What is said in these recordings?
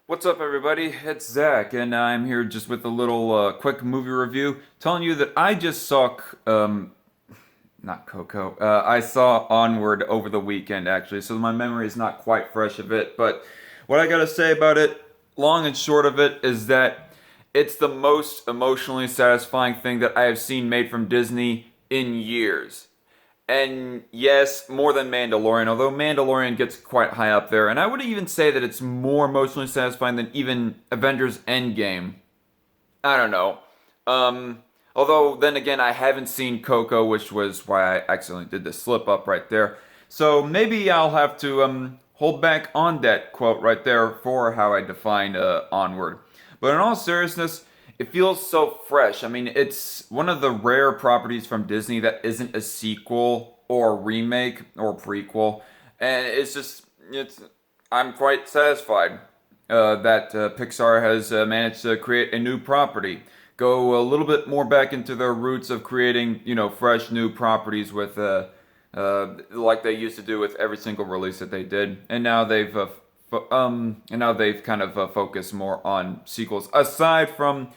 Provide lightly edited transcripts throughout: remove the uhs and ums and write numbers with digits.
What's up, everybody? It's Zach, and I'm here just with a little quick movie review, telling you that I just saw, not Coco, I saw Onward over the weekend, actually, so my memory is not quite fresh of it, but what I gotta say about it, long and short of it, is that it's the most emotionally satisfying thing that I have seen made from Disney in years. And yes, more than Mandalorian, although Mandalorian gets quite high up there. And I would even say that it's more emotionally satisfying than even Avengers Endgame. I don't know. Although, then again, I haven't seen Coco, which was why I accidentally did the slip up right there. So maybe I'll have to hold back on that quote right there for how I define Onward. But in all seriousness, it feels so fresh. I mean, it's one of the rare properties from Disney that isn't a sequel or remake or prequel, and it's. I'm quite satisfied that Pixar has managed to create a new property, go a little bit more back into their roots of creating, fresh new properties with like they used to do with every single release that they did, and now they've kind of focused more on sequels aside from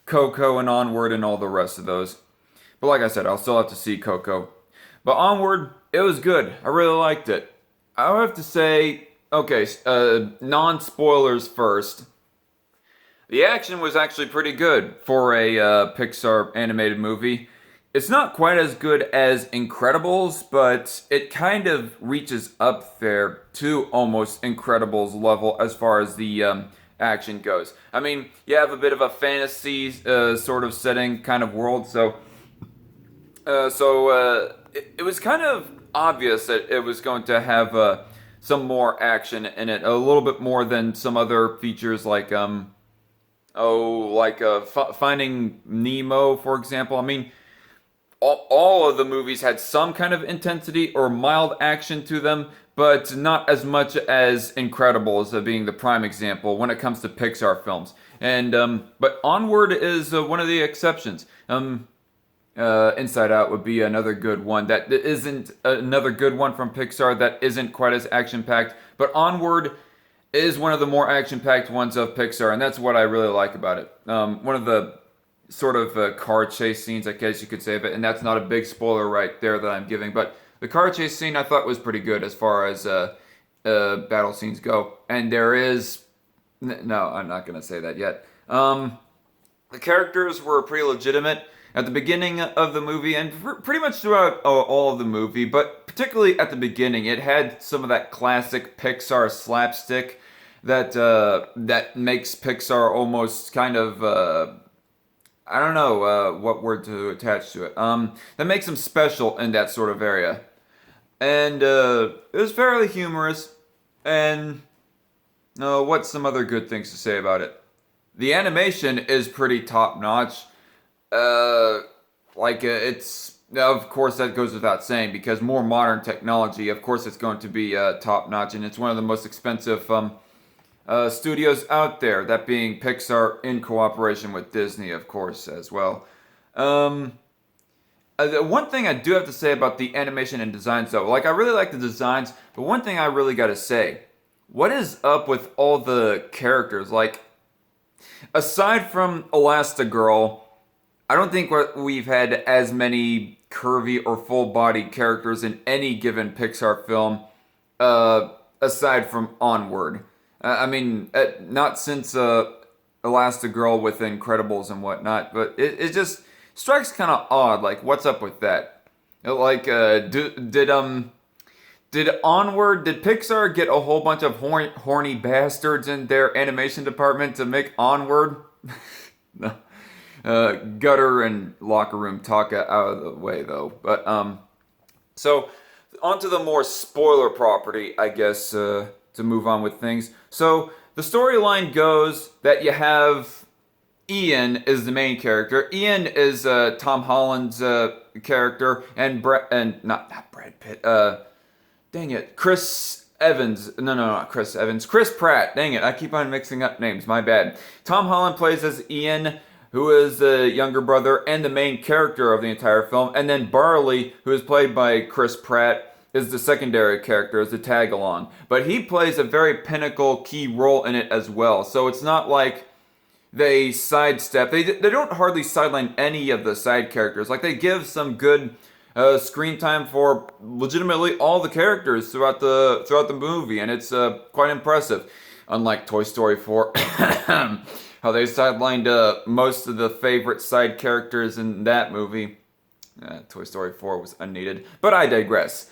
Coco and Onward and all the rest of those. But like I said, I'll still have to see Coco. But Onward, it was good. I really liked it. I would have to say, okay, non spoilers first. The action was actually pretty good for a Pixar animated movie. It's not quite as good as Incredibles, but it kind of reaches up there to almost Incredibles level as far as the action goes. I mean, you have a bit of a fantasy sort of setting kind of world, it was kind of obvious that it was going to have some more action in it, a little bit more than some other features like Finding Nemo, for example. I mean, all of the movies had some kind of intensity or mild action to them, but not as much as Incredibles being the prime example when it comes to Pixar films. And but Onward is one of the exceptions. Inside Out would be another good one that isn't another good one from Pixar that isn't quite as action packed, but Onward is one of the more action packed ones of Pixar, and that's what I really like about it. One of the sort of car chase scenes, I guess you could say, but and that's not a big spoiler right there that I'm giving, but the car chase scene I thought was pretty good as far as battle scenes go. And there is no, I'm not gonna say that yet. The characters were pretty legitimate at the beginning of the movie and pretty much throughout all of the movie, but particularly at the beginning, it had some of that classic Pixar slapstick that makes Pixar almost kind of I don't know what word to attach to it. That makes them special in that sort of area, and it was fairly humorous. And what's some other good things to say about it? The animation is pretty top notch. It's of course that goes without saying because more modern technology, of course, it's going to be top notch, and it's one of the most expensive studios out there, that being Pixar in cooperation with Disney, of course, as well. The one thing I do have to say about the animation and designs, though, like I really like the designs, but one thing I really gotta say, what is up with all the characters? Like, aside from Elastigirl, I don't think we've had as many curvy or full-bodied characters in any given Pixar film, aside from Onward. I mean, not since Elastigirl with Incredibles and whatnot, but it just strikes kind of odd. Like, what's up with that? Like, did Pixar get a whole bunch of horny bastards in their animation department to make Onward? No. Gutter and locker room talk out of the way, though. But so onto the more spoiler property, I guess, to move on with things. So the storyline goes that you have Ian is the main character. Ian is Tom Holland's character, and not Brad Pitt. Dang it, Chris Evans. No, not Chris Evans. Chris Pratt. Dang it, I keep on mixing up names. My bad. Tom Holland plays as Ian, who is the younger brother and the main character of the entire film, and then Barley, who is played by Chris Pratt, is the secondary character, is the tag along. But he plays a very pinnacle key role in it as well. So it's not like they sidestep. They don't hardly sideline any of the side characters. Like they give some good screen time for legitimately all the characters throughout the movie, and it's quite impressive. Unlike Toy Story 4, how they sidelined most of the favorite side characters in that movie. Toy Story 4 was unneeded, but I digress.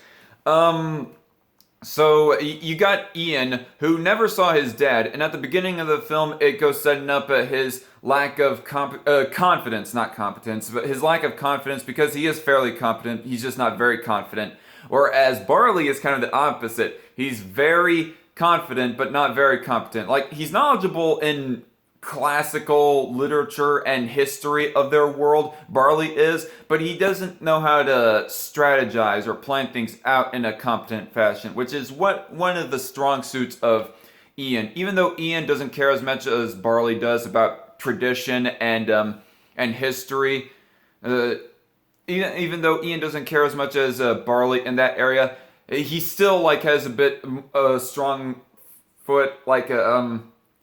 So you got Ian, who never saw his dad, and at the beginning of the film, it goes setting up his lack of confidence, not competence, but his lack of confidence because he is fairly competent. He's just not very confident. Whereas Barley is kind of the opposite. He's very confident, but not very competent. Like he's knowledgeable in classical literature and history of their world, Barley is, but he doesn't know how to strategize or plan things out in a competent fashion, which is what one of the strong suits of Ian. Even though Ian doesn't care as much as Barley does about tradition and history, even though Ian doesn't care as much as Barley in that area, he still like has a bit strong foot, like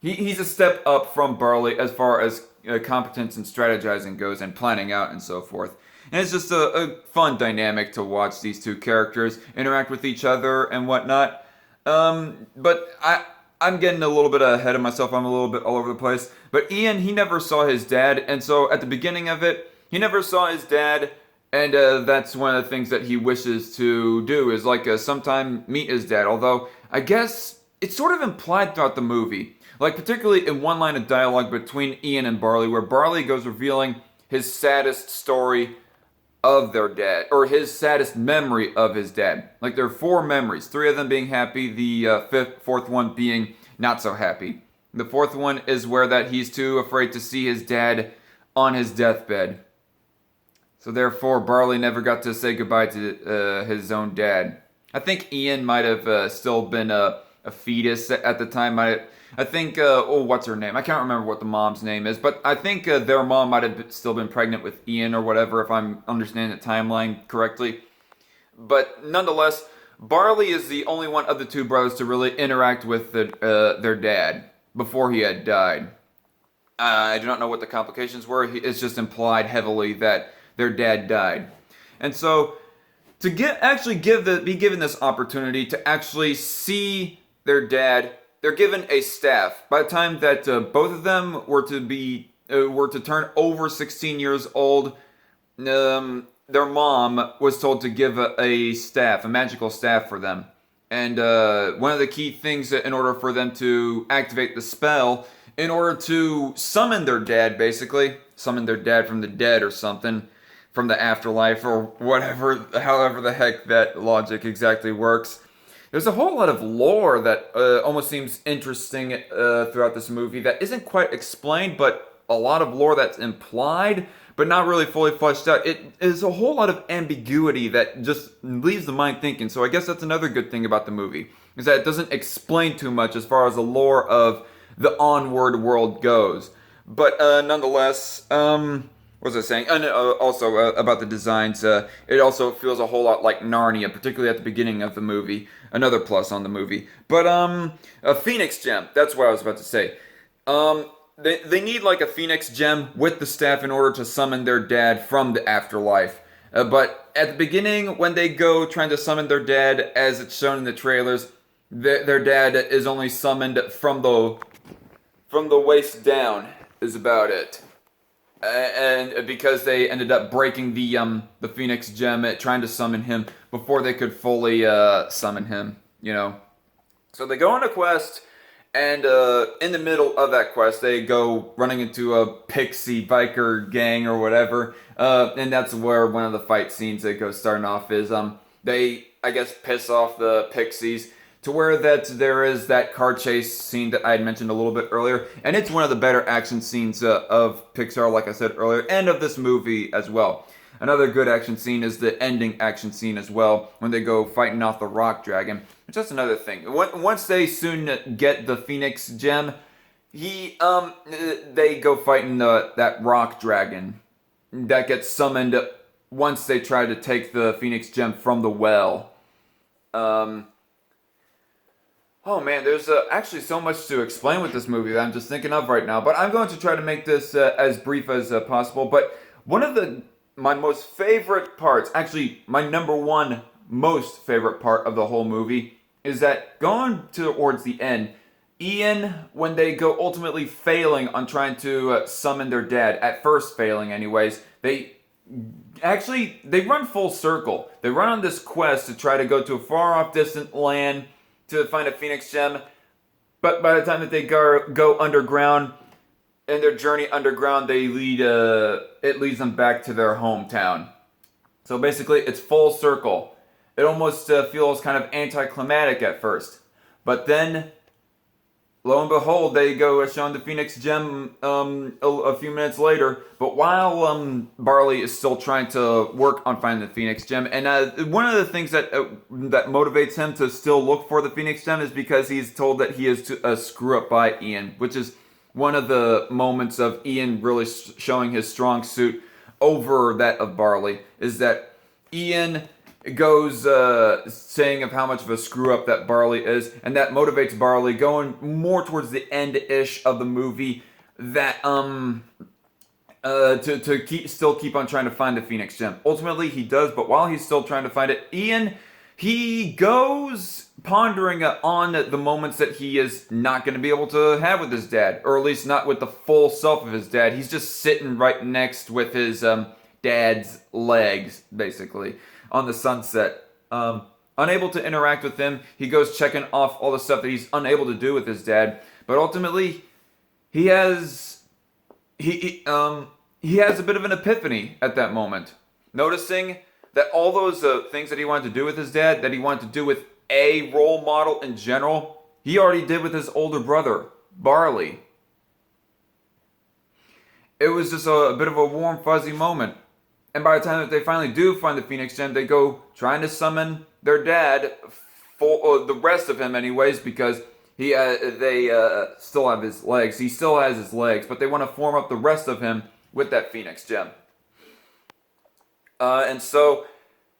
he's a step up from Barley as far as competence and strategizing goes and planning out and so forth. And it's just a fun dynamic to watch these two characters interact with each other and whatnot. But I'm getting a little bit ahead of myself. I'm a little bit all over the place. But Ian, he never saw his dad. And so at the beginning of it, he never saw his dad. And that's one of the things that he wishes to do is like sometime meet his dad. Although I guess it's sort of implied throughout the movie. Like, particularly in one line of dialogue between Ian and Barley, where Barley goes revealing his saddest story of their dad, or his saddest memory of his dad. Like, there are four memories, three of them being happy, the fourth one being not so happy. The fourth one is where that he's too afraid to see his dad on his deathbed. So therefore, Barley never got to say goodbye to his own dad. I think Ian might have still been a fetus at the time. I think, what's her name? I can't remember what the mom's name is, but I think their mom might have still been pregnant with Ian or whatever, if I'm understanding the timeline correctly. But nonetheless, Barley is the only one of the two brothers to really interact with their dad before he had died. I do not know what the complications were. It's just implied heavily that their dad died. And so, to be given this opportunity to actually see their dad, they're given a staff. By the time that both of them were to turn over 16 years old, their mom was told to give a magical staff for them. And one of the key things in order for them to activate the spell, in order to summon their dad, basically, summon their dad from the dead or something, from the afterlife or whatever, however the heck that logic exactly works. There's a whole lot of lore that almost seems interesting throughout this movie that isn't quite explained, but a lot of lore that's implied, but not really fully fleshed out. It is a whole lot of ambiguity that just leaves the mind thinking. So I guess that's another good thing about the movie, is that it doesn't explain too much as far as the lore of the Onward world goes. But nonetheless, what was I saying? And also about the designs, it also feels a whole lot like Narnia, particularly at the beginning of the movie. Another plus on the movie. But a Phoenix gem. That's what I was about to say. They need like a Phoenix gem with the staff in order to summon their dad from the afterlife. But at the beginning, when they go trying to summon their dad, as it's shown in the trailers, their dad is only summoned from the waist down. Is about it. And because they ended up breaking the Phoenix gem, trying to summon him before they could fully summon him, you know. So they go on a quest, and in the middle of that quest, they go running into a pixie biker gang or whatever, and that's where one of the fight scenes that goes starting off is they, I guess, piss off the pixies, to where that there is that car chase scene that I had mentioned a little bit earlier, and it's one of the better action scenes of Pixar, like I said earlier, and of this movie as well. Another good action scene is the ending action scene as well, when they go fighting off the rock dragon. Which that's another thing. Once they soon get the Phoenix gem, they go fighting that rock dragon that gets summoned once they try to take the Phoenix gem from the well. Um, oh man, there's actually so much to explain with this movie that I'm just thinking of right now. But I'm going to try to make this as brief as possible. But one of my most favorite parts, actually my number one most favorite part of the whole movie, is that going towards the end, Ian, when they go ultimately failing on trying to summon their dad, at first failing anyways, they run full circle. They run on this quest to try to go to a far off distant land to find a Phoenix gem. But by the time that they go underground, in their journey underground, it leads them back to their hometown. So basically, it's full circle. It almost feels kind of anticlimactic at first. But then, lo and behold, they go showing the Phoenix gem a few minutes later. But while Barley is still trying to work on finding the Phoenix gem, and one of the things that motivates him to still look for the Phoenix gem is because he's told that he is a screw up by Ian, which is one of the moments of Ian really showing his strong suit over that of Barley, is that Ian goes saying of how much of a screw up that Barley is, and that motivates Barley going more towards the end-ish of the movie that to keep on trying to find the Phoenix gem. Ultimately he does, but while he's still trying to find it, Ian, he goes pondering on the moments that he is not going to be able to have with his dad, or at least not with the full self of his dad. He's just sitting right next with his dad's legs, basically, on the sunset. Unable to interact with him, he goes checking off all the stuff that he's unable to do with his dad. But ultimately, he has a bit of an epiphany at that moment, noticing that all those things that he wanted to do with his dad, that he wanted to do with a role model in general, he already did with his older brother, Barley. It was just a bit of a warm, fuzzy moment. And by the time that they finally do find the Phoenix gem, they go trying to summon their dad, for the rest of him anyways, because they still have his legs. He still has his legs, but they want to form up the rest of him with that Phoenix gem. And so,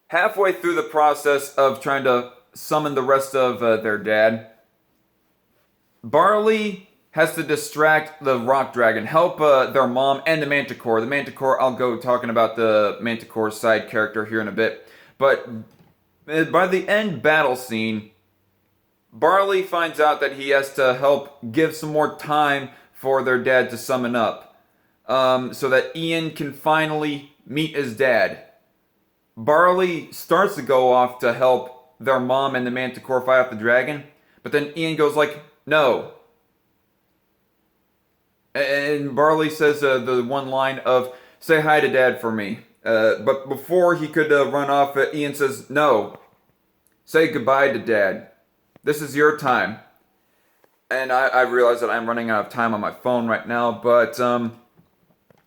halfway through the process of trying to summon the rest of their dad, Barley has to distract the rock dragon, help their mom and the manticore. The manticore, I'll go talking about the manticore side character here in a bit. But by the end battle scene, Barley finds out that he has to help give some more time for their dad to summon up, so that Ian can finally meet his dad. Barley starts to go off to help their mom and the manticore fight off the dragon, but then Ian goes like, no. And Barley says the one line of, say hi to dad for me. But before he could run off, Ian says, no. Say goodbye to dad. This is your time. And I realize that I'm running out of time on my phone right now, but,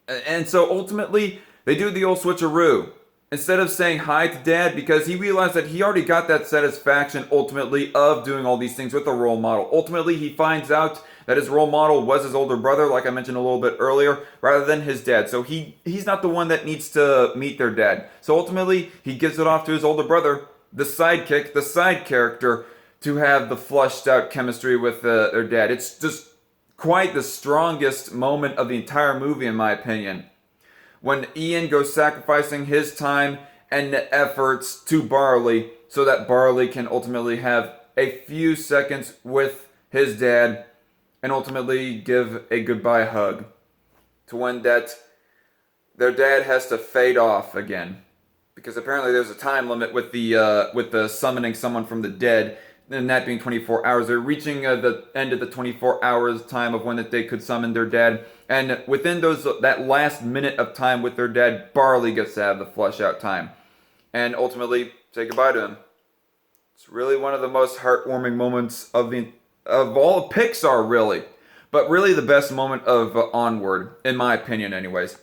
and so ultimately, they do the old switcheroo. Instead of saying hi to dad, because he realized that he already got that satisfaction ultimately of doing all these things with a role model. Ultimately, he finds out that his role model was his older brother, like I mentioned a little bit earlier, rather than his dad. So he's not the one that needs to meet their dad. So ultimately, he gives it off to his older brother, the sidekick, the side character, to have the flushed out chemistry with their dad. It's just quite the strongest moment of the entire movie, in my opinion. When Ian goes sacrificing his time and efforts to Barley so that Barley can ultimately have a few seconds with his dad and ultimately give a goodbye hug, to when that their dad has to fade off again, because apparently there's a time limit with the summoning someone from the dead, and that being 24 hours. They're reaching the end of the 24 hours time of when that they could summon their dad. And within that last minute of time with their dad, Barley gets to have the flush out time. And ultimately say goodbye to him. It's really one of the most heartwarming moments of all of Pixar, really. But really the best moment of Onward, in my opinion anyways.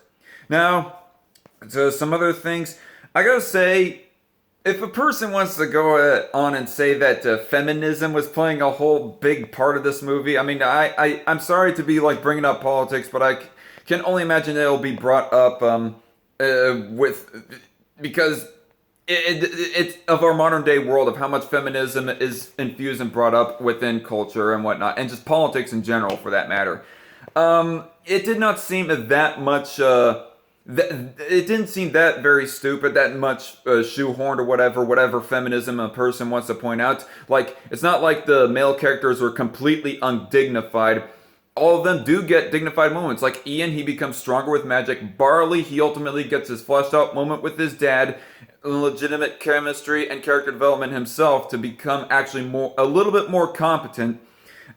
Now, to some other things, I gotta say, if a person wants to go on and say that feminism was playing a whole big part of this movie, I mean, I'm sorry to be like bringing up politics, but I can only imagine it'll be brought up because it's of our modern day world of how much feminism is infused and brought up within culture and whatnot, and just politics in general, for that matter. It did not seem that much. It didn't seem that very stupid, that much shoehorned or whatever feminism a person wants to point out. Like, it's not like the male characters were completely undignified. All of them do get dignified moments. Like Ian, he becomes stronger with magic. Barley, he ultimately gets his fleshed out moment with his dad, legitimate chemistry and character development himself to become actually a little bit more competent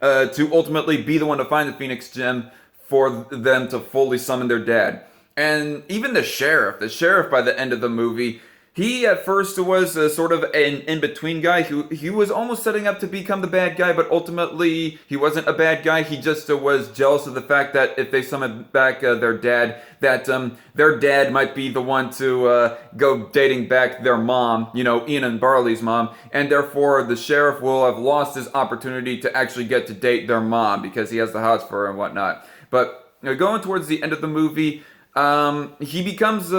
to ultimately be the one to find the Phoenix Gem for them to fully summon their dad. And even the sheriff by the end of the movie, he at first was sort of an in-between guy who he was almost setting up to become the bad guy, but ultimately he wasn't a bad guy. He just was jealous of the fact that if they summoned back their dad, that their dad might be the one to go dating back their mom, Ian and Barley's mom, and therefore the sheriff will have lost his opportunity to actually get to date their mom because he has the hots for her and whatnot. But going towards the end of the movie, he becomes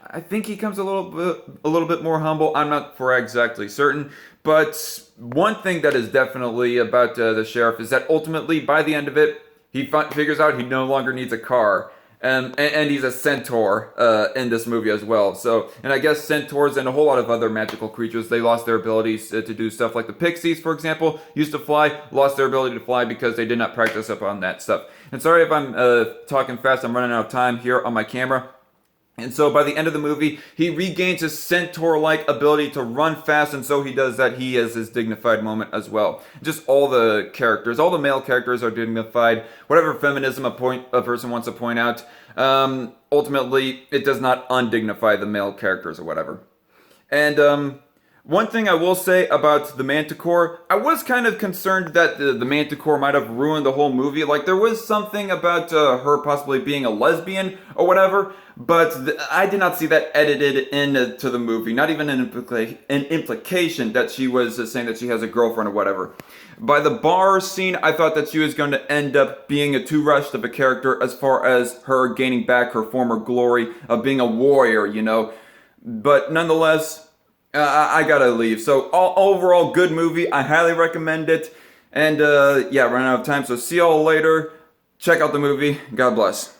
I think he becomes a little bit more humble. I'm not for exactly certain, but one thing that is definitely about the sheriff is that ultimately, by the end of it, he figures out he no longer needs a car, and he's a centaur in this movie as well. So, and I guess centaurs and a whole lot of other magical creatures, they lost their abilities to do stuff like the pixies, for example, used to fly, lost their ability to fly because they did not practice up on that stuff. And sorry if I'm talking fast, I'm running out of time here on my camera. And so by the end of the movie, he regains his centaur-like ability to run fast, and so he does that. He has his dignified moment as well. Just all the characters, all the male characters are dignified. Whatever feminism a person wants to point out, ultimately, it does not undignify the male characters or whatever. And one thing I will say about the Manticore, I was kind of concerned that the Manticore might have ruined the whole movie. Like, there was something about her possibly being a lesbian or whatever, but I did not see that edited into the movie. Not even an implication that she was saying that she has a girlfriend or whatever. By the bar scene, I thought that she was going to end up being a too rushed of a character as far as her gaining back her former glory of being a warrior. But nonetheless, I gotta leave. So overall, good movie. I highly recommend it. And yeah, running out of time. So see y'all later. Check out the movie. God bless.